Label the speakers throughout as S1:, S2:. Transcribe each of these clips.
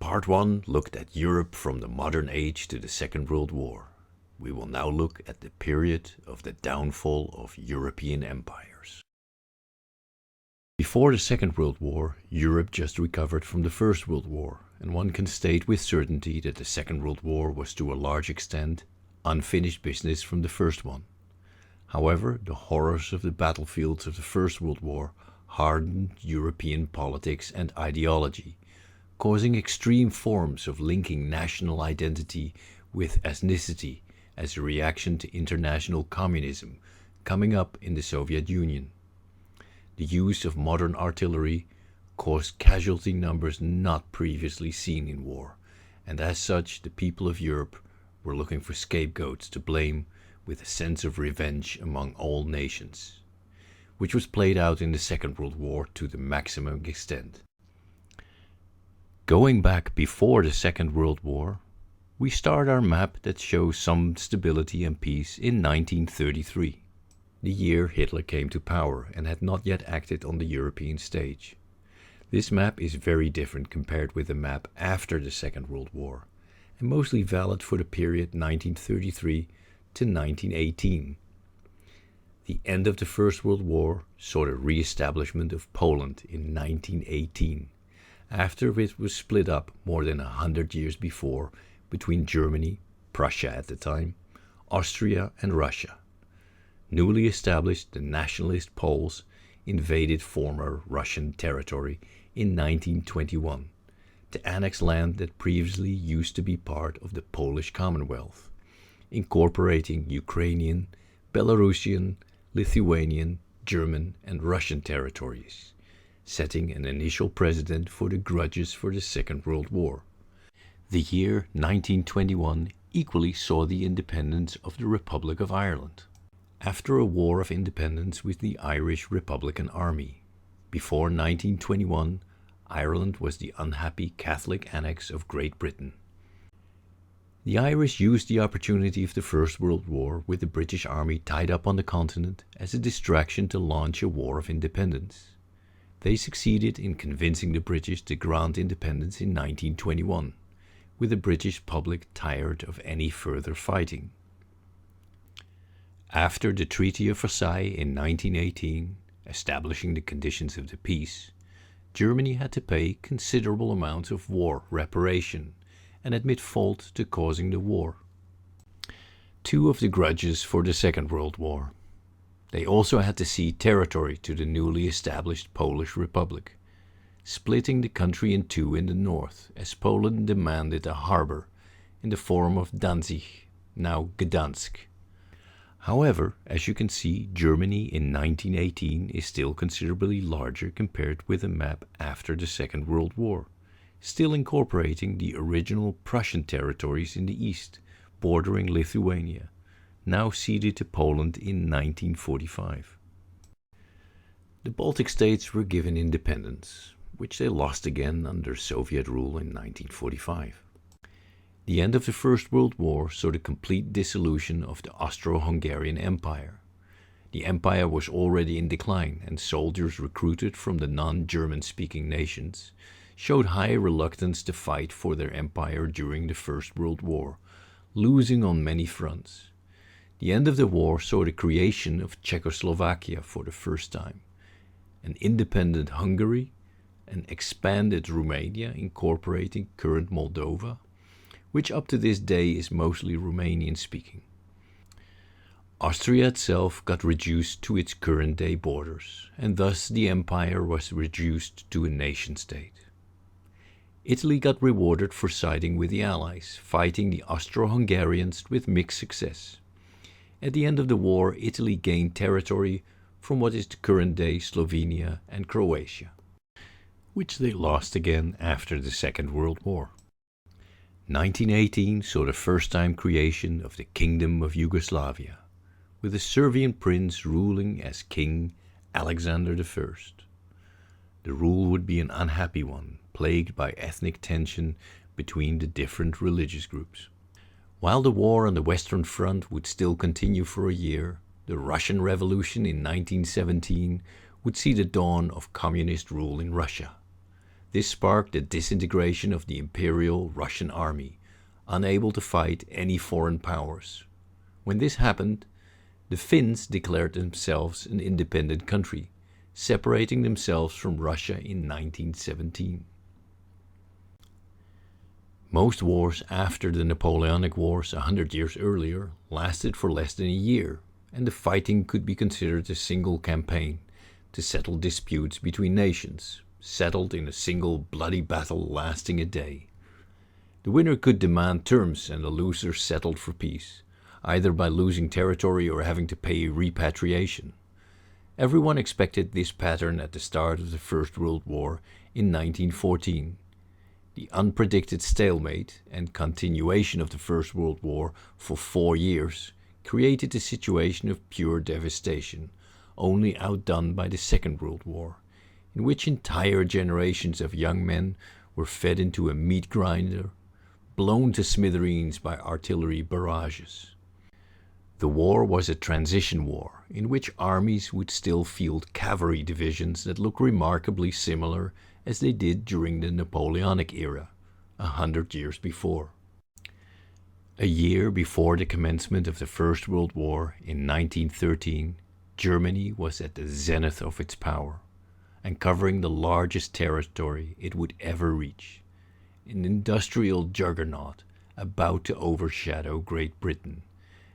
S1: Part 1 looked at Europe from the modern age to the Second World War. We will now look at the period of the downfall of European empires. Before the Second World War, Europe just recovered from the First World War, and one can state with certainty that the Second World War was to a large extent unfinished business from the first one. However, the horrors of the battlefields of the First World War hardened European politics and ideology, causing extreme forms of linking national identity with ethnicity as a reaction to international communism coming up in the Soviet Union. The use of modern artillery caused casualty numbers not previously seen in war, and as such the people of Europe were looking for scapegoats to blame with a sense of revenge among all nations, which was played out in the Second World War to the maximum extent. Going back before the Second World War, we start our map that shows some stability and peace in 1933, the year Hitler came to power and had not yet acted on the European stage. This map is very different compared with the map after the Second World War, and mostly valid for the period 1933 to 1918. The end of the First World War saw the re-establishment of Poland in 1918, after it was split up more than 100 years before between Germany, Prussia at the time, Austria and Russia. Newly established, the nationalist Poles invaded former Russian territory in 1921 to annex land that previously used to be part of the Polish Commonwealth, incorporating Ukrainian, Belarusian, Lithuanian, German and Russian territories, setting an initial precedent for the grudges for the Second World War. The year 1921 equally saw the independence of the Republic of Ireland, after a war of independence with the Irish Republican Army. Before 1921, Ireland was the unhappy Catholic annex of Great Britain. The Irish used the opportunity of the First World War with the British Army tied up on the continent as a distraction to launch a war of independence. They succeeded in convincing the British to grant independence in 1921, with the British public tired of any further fighting. After the Treaty of Versailles in 1918, establishing the conditions of the peace, Germany had to pay considerable amounts of war reparation and admit fault to causing the war. Two of the grudges for the Second World War. They also had to cede territory to the newly established Polish Republic, splitting the country in two in the north as Poland demanded a harbor in the form of Danzig, now Gdansk. However, as you can see, Germany in 1918 is still considerably larger compared with the map after the Second World War, still incorporating the original Prussian territories in the east, bordering Lithuania, now ceded to Poland in 1945. The Baltic states were given independence, which they lost again under Soviet rule in 1945. The end of the First World War saw the complete dissolution of the Austro-Hungarian Empire. The empire was already in decline, and soldiers recruited from the non-German-speaking nations showed high reluctance to fight for their empire during the First World War, losing on many fronts. The end of the war saw the creation of Czechoslovakia for the first time, an independent Hungary, an expanded Romania incorporating current Moldova, which up to this day is mostly Romanian-speaking. Austria itself got reduced to its current-day borders, and thus the empire was reduced to a nation-state. Italy got rewarded for siding with the Allies, fighting the Austro-Hungarians with mixed success. At the end of the war, Italy gained territory from what is the current-day Slovenia and Croatia, which they lost again after the Second World War. 1918 saw the first-time creation of the Kingdom of Yugoslavia, with a Serbian prince ruling as King Alexander I. The rule would be an unhappy one, plagued by ethnic tension between the different religious groups. While the war on the Western Front would still continue for a year, the Russian Revolution in 1917 would see the dawn of communist rule in Russia. This sparked the disintegration of the Imperial Russian army, unable to fight any foreign powers. When this happened, the Finns declared themselves an independent country, separating themselves from Russia in 1917. Most wars after the Napoleonic Wars 100 years earlier lasted for less than a year, and the fighting could be considered a single campaign to settle disputes between nations, settled in a single bloody battle lasting a day. The winner could demand terms and the loser settled for peace, either by losing territory or having to pay repatriation. Everyone expected this pattern at the start of the First World War in 1914. The unpredicted stalemate and continuation of the First World War for 4 years created a situation of pure devastation, only outdone by the Second World War, in which entire generations of young men were fed into a meat grinder, blown to smithereens by artillery barrages. The war was a transition war, in which armies would still field cavalry divisions that look remarkably similar as they did during the Napoleonic era, 100 years before. A year before the commencement of the First World War in 1913, Germany was at the zenith of its power, and covering the largest territory it would ever reach, an industrial juggernaut about to overshadow Great Britain,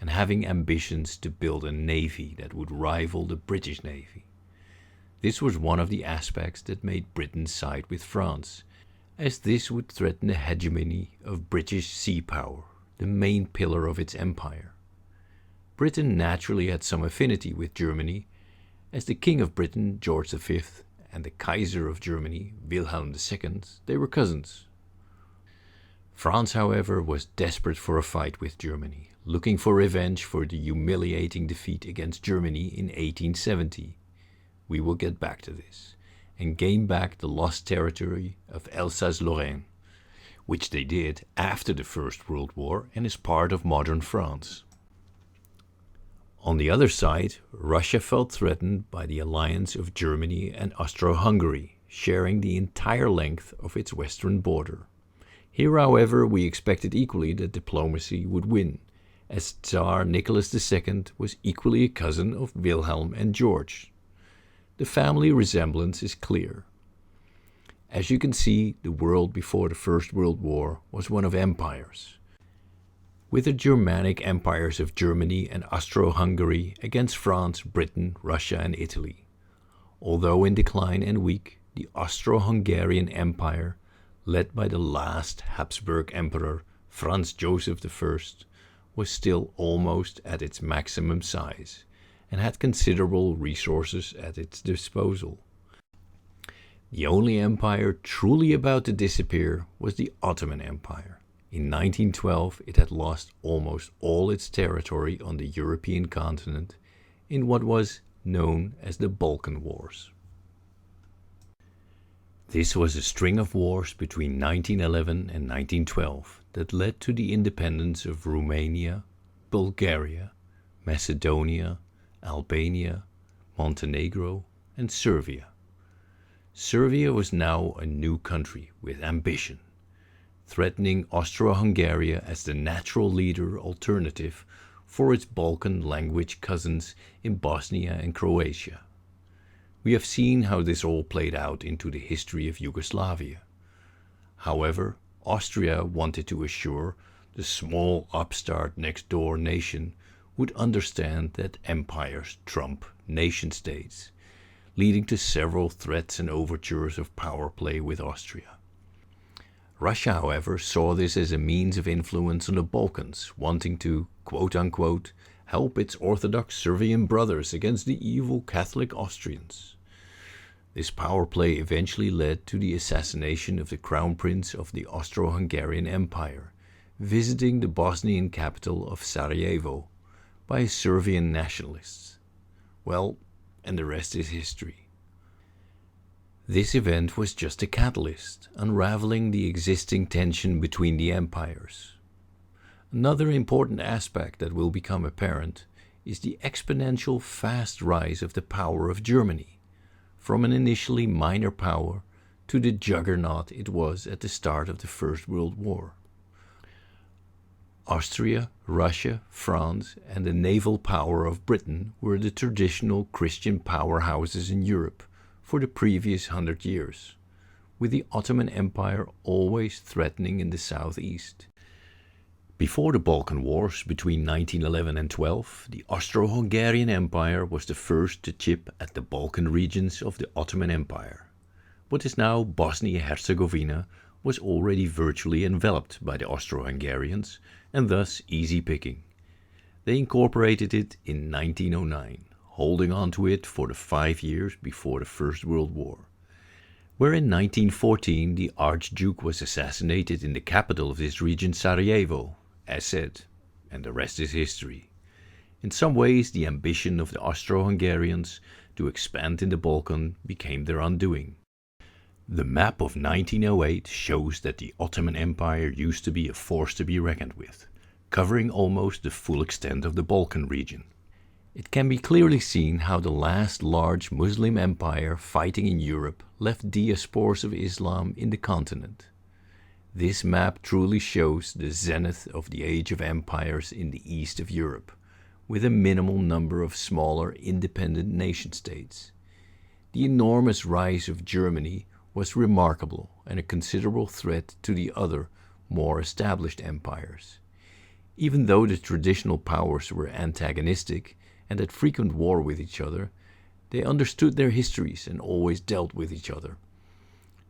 S1: and having ambitions to build a navy that would rival the British Navy. This was one of the aspects that made Britain side with France, as this would threaten the hegemony of British sea power, the main pillar of its empire. Britain naturally had some affinity with Germany, as the King of Britain, George V, and the Kaiser of Germany, Wilhelm II, they were cousins. France, however, was desperate for a fight with Germany, looking for revenge for the humiliating defeat against Germany in 1870. We will get back to this, and gain back the lost territory of Alsace-Lorraine, which they did after the First World War and is part of modern France. On the other side, Russia felt threatened by the alliance of Germany and Austro-Hungary, sharing the entire length of its western border. Here, however, we expected equally that diplomacy would win, as Tsar Nicholas II was equally a cousin of Wilhelm and George. The family resemblance is clear. As you can see, the world before the First World War was one of empires, with the Germanic empires of Germany and Austro-Hungary against France, Britain, Russia, and Italy. Although in decline and weak, the Austro-Hungarian Empire, led by the last Habsburg Emperor, Franz Joseph I, was still almost at its maximum size, and had considerable resources at its disposal. The only empire truly about to disappear was the Ottoman Empire. In 1912 it had lost almost all its territory on the European continent in what was known as the Balkan Wars. This was a string of wars between 1911 and 1912 that led to the independence of Romania, Bulgaria, Macedonia, Albania, Montenegro, and Serbia. Serbia was now a new country with ambition, threatening Austro-Hungary as the natural leader alternative for its Balkan language cousins in Bosnia and Croatia. We have seen how this all played out into the history of Yugoslavia. However, Austria wanted to assure the small upstart next-door nation would understand that empires trump nation-states, leading to several threats and overtures of power play with Austria. Russia, however, saw this as a means of influence on the Balkans, wanting to, quote-unquote, help its Orthodox Serbian brothers against the evil Catholic Austrians. This power play eventually led to the assassination of the Crown Prince of the Austro-Hungarian Empire, visiting the Bosnian capital of Sarajevo, by Serbian nationalists. Well, and the rest is history. This event was just a catalyst, unraveling the existing tension between the empires. Another important aspect that will become apparent is the exponential fast rise of the power of Germany, from an initially minor power to the juggernaut it was at the start of the First World War. Austria, Russia, France, and the naval power of Britain were the traditional Christian powerhouses in Europe for the previous 100 years, with the Ottoman Empire always threatening in the southeast. Before the Balkan Wars between 1911 and 12, the Austro-Hungarian Empire was the first to chip at the Balkan regions of the Ottoman Empire. What is now Bosnia-Herzegovina was already virtually enveloped by the Austro-Hungarians and thus easy picking. They incorporated it in 1909, holding on to it for the 5 years before the First World War, where in 1914 the Archduke was assassinated in the capital of this region, Sarajevo, as said, and the rest is history. In some ways, the ambition of the Austro-Hungarians to expand in the Balkan became their undoing. The map of 1908 shows that the Ottoman Empire used to be a force to be reckoned with, covering almost the full extent of the Balkan region. It can be clearly seen how the last large Muslim empire fighting in Europe left diasporas of Islam in the continent. This map truly shows the zenith of the age of empires in the east of Europe, with a minimal number of smaller independent nation-states. The enormous rise of Germany was remarkable and a considerable threat to the other, more established empires. Even though the traditional powers were antagonistic and at frequent war with each other, they understood their histories and always dealt with each other.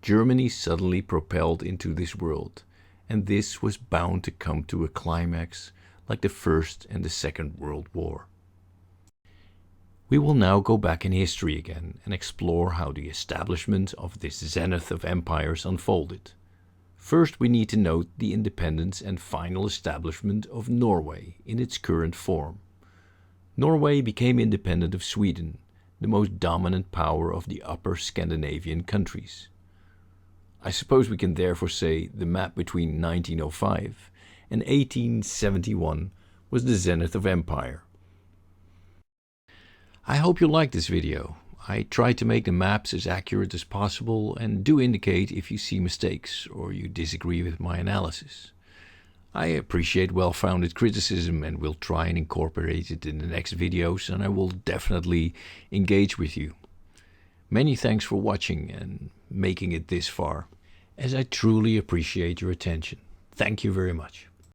S1: Germany suddenly propelled into this world, and this was bound to come to a climax like the First and the Second World War. We will now go back in history again and explore how the establishment of this zenith of empires unfolded. First, we need to note the independence and final establishment of Norway in its current form. Norway became independent of Sweden, the most dominant power of the upper Scandinavian countries. I suppose we can therefore say the map between 1905 and 1871 was the zenith of empire. I hope you liked this video. I tried to make the maps as accurate as possible and do indicate if you see mistakes or you disagree with my analysis. I appreciate well-founded criticism and will try and incorporate it in the next videos, and I will definitely engage with you. Many thanks for watching and making it this far, as I truly appreciate your attention. Thank you very much.